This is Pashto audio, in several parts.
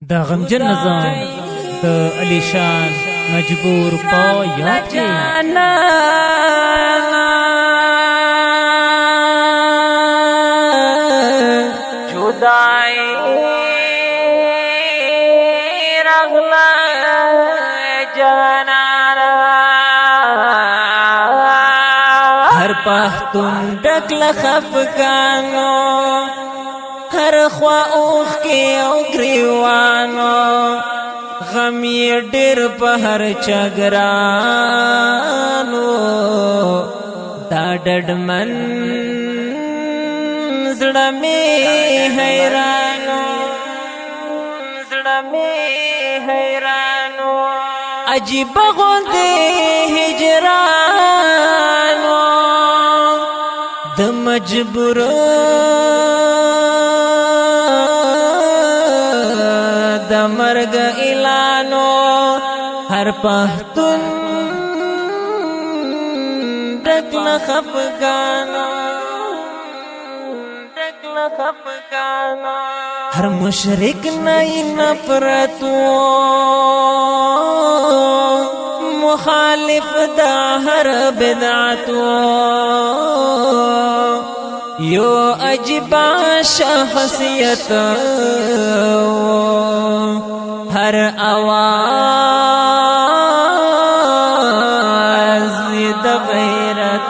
دا غمجن نظام د علی شان مجبور پا یاد کې جدائی رغلا جانانا هر پختون ډکل خفګانو هر خوا اوخ کې او گریوانو غم یې ډېر په هر چا ګرانو دا ډډمن زړه مې حیرانو عجیب غوندې هجرانو د مجبور د مرګ اعلانو هر پختون ډکل خفګانو هر مشرک نئی نفرت مخالف دا هر بدعت یو عجیبا شخصیت هر آواز د غیرت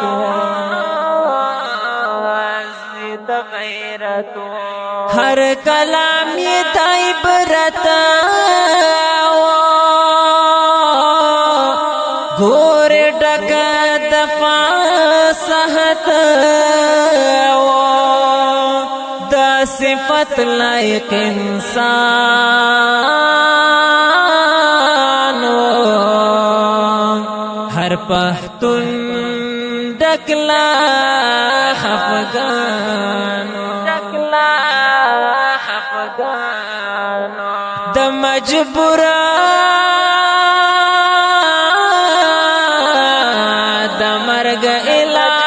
ہر کلام یہ تائب رتا گور ڈکا دفا سہت دا صفت لائق انسان ہر پختون ڈکلا خفگانو د مجبور د مرګ اعلان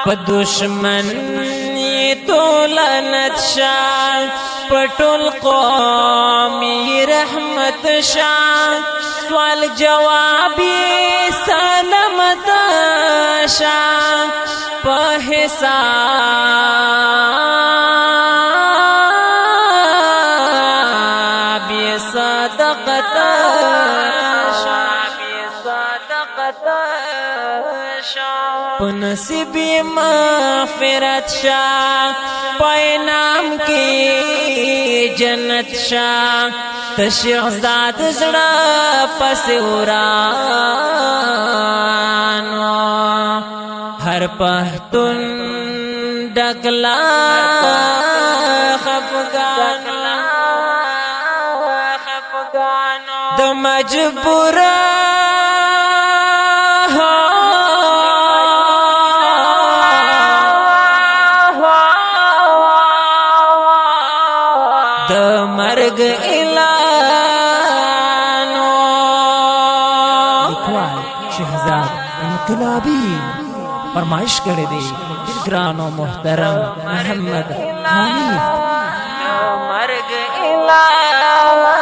په دشمن تولنت شان پټول قوم رحمت شان سوال جوابی سلامت شان په حساب صدقت په نصیب مغفرت شان په انعام کې جنت شان تشغزاد زړه پس ورانو هر پختون ډکلا خفګانو د مجبور د مرګ اعلانو لیکوال شهزاد انقلابی فرمائش کړی دی ګران او محترم محمد حنیف مرګ اعلان